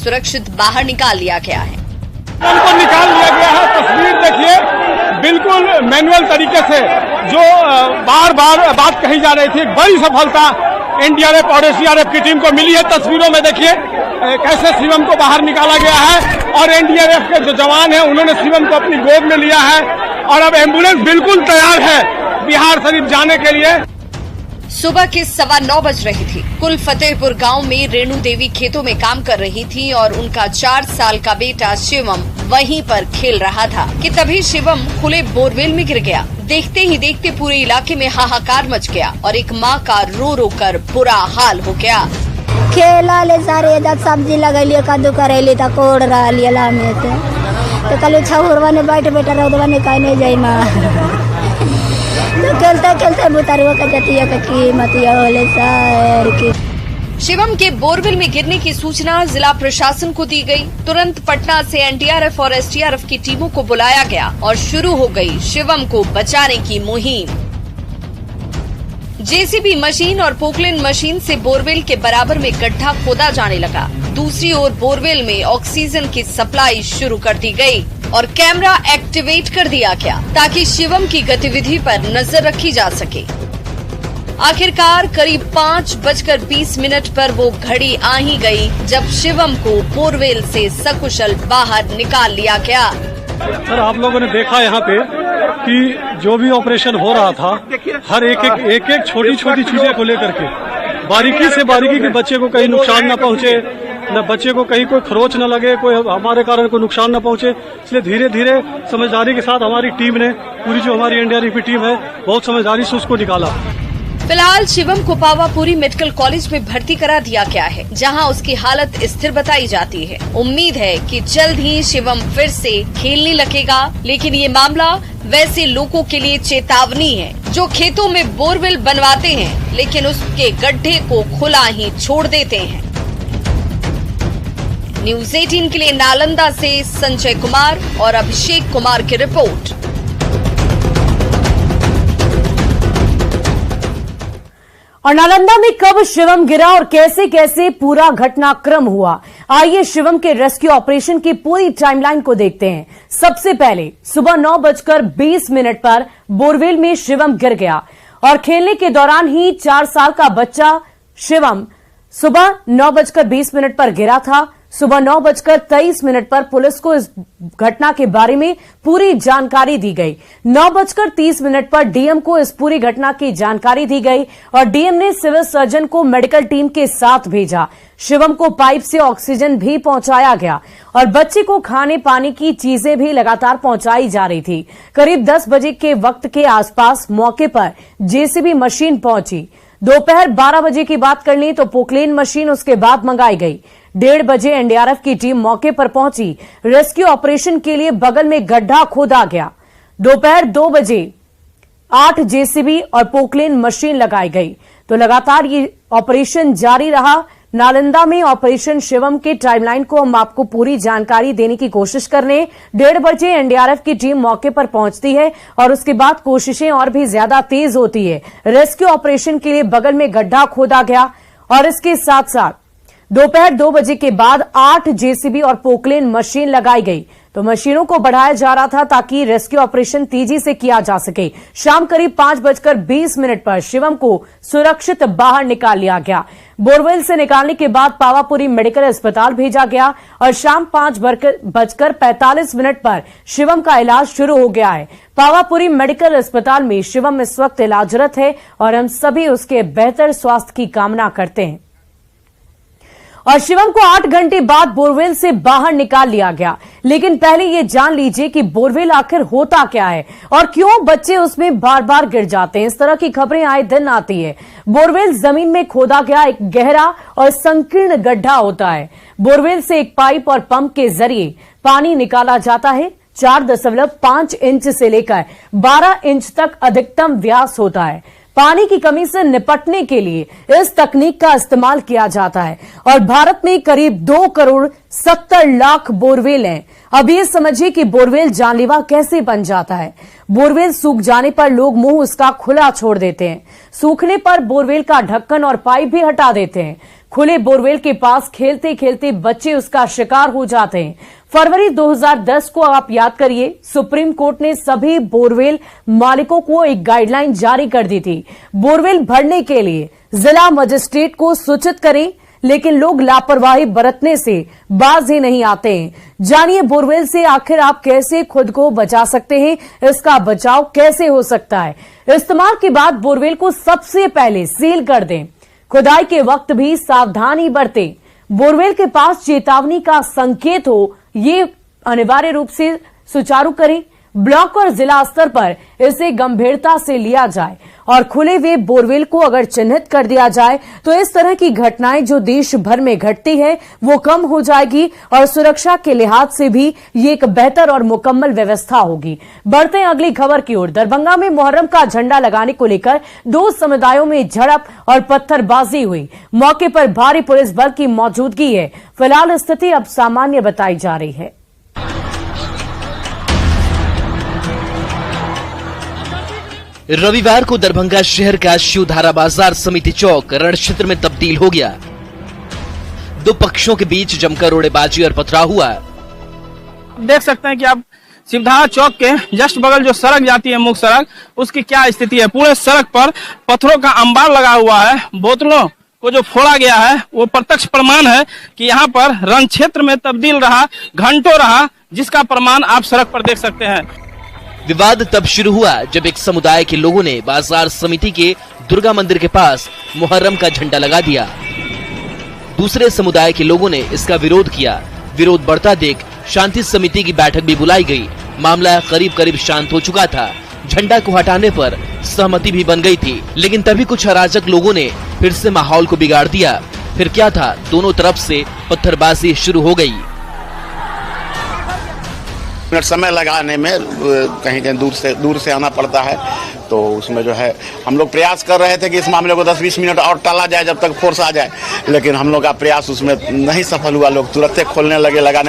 सुरक्षित बाहर निकाल लिया गया है। उनको निकाल लिया गया है। तस्वीर देखिए, बिल्कुल मैनुअल तरीके से जो बार बार बात कही जा रही थी, एक बड़ी सफलता एनडीआरएफ और एसडीआरएफ की टीम को मिली है। तस्वीरों में देखिए कैसे शिवम को बाहर निकाला गया है और एनडीआरएफ के जो जवान हैं उन्होंने शिवम को अपनी गोद में लिया है और अब एम्बुलेंस बिल्कुल तैयार है बिहार शरीफ जाने के लिए। सुबह के 9:15 बज रही थी। कुल फतेहपुर गांव में रेणु देवी खेतों में काम कर रही थी और उनका 4 साल का बेटा शिवम वहीं पर खेल रहा था कि तभी शिवम खुले बोरवेल में गिर गया। देखते ही देखते पूरे इलाके में हाहाकार मच गया और एक माँ का रो रो कर बुरा हाल हो गया। खेला ले सारे जब सब्जी लगैलिए कद्दू करेली तो कोड़ रहा में तो कल छहुरवा ने बैठ बेटा रौदवा ने कहने जाई माँ तो खेलते खेलते बुतरवा का जतिया का कीमतिया होले सार की। शिवम के बोरवेल में गिरने की सूचना जिला प्रशासन को दी गई। तुरंत पटना से एनडीआरएफ और एसडीआरएफ की टीमों को बुलाया गया और शुरू हो गई शिवम को बचाने की मुहिम। जेसीबी मशीन और पोकलेन मशीन से बोरवेल के बराबर में गड्ढा खोदा जाने लगा। दूसरी ओर बोरवेल में ऑक्सीजन की सप्लाई शुरू कर दी गई और कैमरा एक्टिवेट कर दिया गया ताकि शिवम की गतिविधि पर नजर रखी जा सके। आखिरकार करीब 5:20 पर वो घड़ी आ ही गई जब शिवम को बोरवेल से सकुशल बाहर निकाल लिया गया। सर, आप लोगों ने देखा यहाँ पे कि जो भी ऑपरेशन हो रहा था, हर एक छोटी छोटी चीजें को लेकर के बारीकी से बारीकी कि बच्चे को कहीं नुकसान न पहुंचे, न बच्चे को कहीं कोई खरोच न लगे, कोई हमारे कारण कोई नुकसान न पहुंचे, इसलिए धीरे धीरे समझदारी के साथ हमारी टीम ने, पूरी जो हमारी एनडीआरएफ की टीम है, बहुत समझदारी से उसको निकाला। फिलहाल शिवम को पावापुरी मेडिकल कॉलेज में भर्ती करा दिया गया है, जहां उसकी हालत स्थिर बताई जाती है। उम्मीद है कि जल्द ही शिवम फिर से खेलने लगेगा, लेकिन ये मामला वैसे लोगों के लिए चेतावनी है जो खेतों में बोरवेल बनवाते हैं लेकिन उसके गड्ढे को खुला ही छोड़ देते हैं। न्यूज़ 18 के लिए नालंदा से संजय कुमार और अभिषेक कुमार की रिपोर्ट। और नालंदा में कब शिवम गिरा और कैसे कैसे पूरा घटनाक्रम हुआ, आइए शिवम के रेस्क्यू ऑपरेशन की पूरी टाइमलाइन को देखते हैं। सबसे पहले सुबह 9:20 पर बोरवेल में शिवम गिर गया और खेलने के दौरान ही 4 साल का बच्चा शिवम सुबह 9:20 पर गिरा था। सुबह 9:23 पर पुलिस को इस घटना के बारे में पूरी जानकारी दी गई। 9:30 पर डीएम को इस पूरी घटना की जानकारी दी गई और डीएम ने सिविल सर्जन को मेडिकल टीम के साथ भेजा। शिवम को पाइप से ऑक्सीजन भी पहुंचाया गया और बच्चे को खाने पानी की चीजें भी लगातार पहुंचाई जा रही थी। करीब 10 बजे के वक्त के आसपास मौके पर जेसीबी मशीन पहुंची। दोपहर 12 बजे की बात कर ली तो पोकलेन मशीन उसके बाद मंगाई गई। 1:30 बजे एनडीआरएफ की टीम मौके पर पहुंची। रेस्क्यू ऑपरेशन के लिए बगल में गड्ढा खोदा गया। दोपहर 2 बजे 8 जेसीबी और पोकलेन मशीन लगाई गई। तो लगातार ये ऑपरेशन जारी रहा। नालंदा में ऑपरेशन शिवम के टाइमलाइन को हम आपको पूरी जानकारी देने की कोशिश कर रहे हैं। 1:30 बजे एनडीआरएफ की टीम मौके पर पहुंचती है और उसके बाद कोशिशें और भी ज्यादा तेज होती है। रेस्क्यू ऑपरेशन के लिए बगल में गड्ढा खोदा गया और इसके साथ साथ दोपहर 2 बजे के बाद 8 जेसीबी और पोकलेन मशीन लगाई गई। तो मशीनों को बढ़ाया जा रहा था ताकि रेस्क्यू ऑपरेशन तेजी से किया जा सके। शाम करीब 5:20 पर शिवम को सुरक्षित बाहर निकाल लिया गया। बोरवेल से निकालने के बाद पावापुरी मेडिकल अस्पताल भेजा गया और शाम 5:45 पर शिवम का इलाज शुरू हो गया है। पावापुरी मेडिकल अस्पताल में शिवम इस वक्त इलाजरत है और हम सभी उसके बेहतर स्वास्थ्य की कामना करते हैं। और शिवम को 8 घंटे बाद बोरवेल से बाहर निकाल लिया गया। लेकिन पहले ये जान लीजिए कि बोरवेल आखिर होता क्या है और क्यों बच्चे उसमें बार बार गिर जाते हैं। इस तरह की खबरें आए दिन आती है। बोरवेल जमीन में खोदा गया एक गहरा और संकीर्ण गड्ढा होता है। बोरवेल से एक पाइप और पंप के जरिए पानी निकाला जाता है। 4.5 इंच से लेकर 12 इंच तक अधिकतम व्यास होता है। पानी की कमी से निपटने के लिए इस तकनीक का इस्तेमाल किया जाता है और भारत में करीब 2 करोड़ 70 लाख बोरवेल हैं। अब ये समझिए कि बोरवेल जानलेवा कैसे बन जाता है। बोरवेल सूख जाने पर लोग मुंह उसका खुला छोड़ देते हैं। सूखने पर बोरवेल का ढक्कन और पाइप भी हटा देते हैं। खुले बोरवेल के पास खेलते खेलते बच्चे उसका शिकार हो जाते हैं। फरवरी 2010 को आप याद करिए, सुप्रीम कोर्ट ने सभी बोरवेल मालिकों को एक गाइडलाइन जारी कर दी थी। बोरवेल भरने के लिए जिला मजिस्ट्रेट को सूचित करें, लेकिन लोग लापरवाही बरतने से बाज ही नहीं आते हैं। जानिए बोरवेल से आखिर आप कैसे खुद को बचा सकते हैं, इसका बचाव कैसे हो सकता है। इस्तेमाल के बाद बोरवेल को सबसे पहले सील कर दें। खुदाई के वक्त भी सावधानी बरतें। बोरवेल के पास चेतावनी का संकेत हो, ये अनिवार्य रूप से सुचारू करें। ब्लॉक और जिला स्तर पर इसे गंभीरता से लिया जाए और खुले हुए बोरवेल को अगर चिन्हित कर दिया जाए तो इस तरह की घटनाएं जो देश भर में घटती है वो कम हो जाएगी और सुरक्षा के लिहाज से भी ये एक बेहतर और मुकम्मल व्यवस्था होगी। बढ़ते हैं अगली खबर की ओर। दरभंगा में मुहर्रम का झंडा लगाने को लेकर 2 समुदायों में झड़प और पत्थरबाजी हुई। मौके पर भारी पुलिस बल की मौजूदगी है। फिलहाल स्थिति अब सामान्य बताई जा रही है। रविवार को दरभंगा शहर का शिवधारा बाजार समिति चौक रण क्षेत्र में तब्दील हो गया। 2 पक्षों के बीच जमकर रोड़ेबाजी और पथराव हुआ। देख सकते हैं कि आप शिवधारा चौक के जस्ट बगल जो सड़क जाती है, मुख्य सड़क, उसकी क्या स्थिति है। पूरे सड़क पर पत्थरों का अंबार लगा हुआ है। बोतलों को जो फोड़ा गया है वो प्रत्यक्ष प्रमाण है कि यहाँ पर रण क्षेत्र में तब्दील रहा, घंटों रहा, जिसका प्रमाण आप सड़क पर देख सकते हैं। विवाद तब शुरू हुआ जब एक समुदाय के लोगों ने बाजार समिति के दुर्गा मंदिर के पास मुहर्रम का झंडा लगा दिया। दूसरे समुदाय के लोगों ने इसका विरोध किया। विरोध बढ़ता देख शांति समिति की बैठक भी बुलाई गई। मामला करीब शांत हो चुका था। झंडा को हटाने पर सहमति भी बन गई थी, लेकिन तभी कुछ अराजक लोगों ने फिर से माहौल को बिगाड़ दिया। फिर क्या था, दोनों तरफ से पत्थरबाजी शुरू हो गई। समय लगाने में कहीं दूर से आना पड़ता है, तो उसमें जो है हम लोग प्रयास कर रहे थे कि इस मामले को 10-20 मिनट और टाला जाए जब तक फोर्स आ जाए, लेकिन हम लोग का प्रयास उसमें नहीं सफल हुआ। लोग तुरंत खोलने लगे लगाने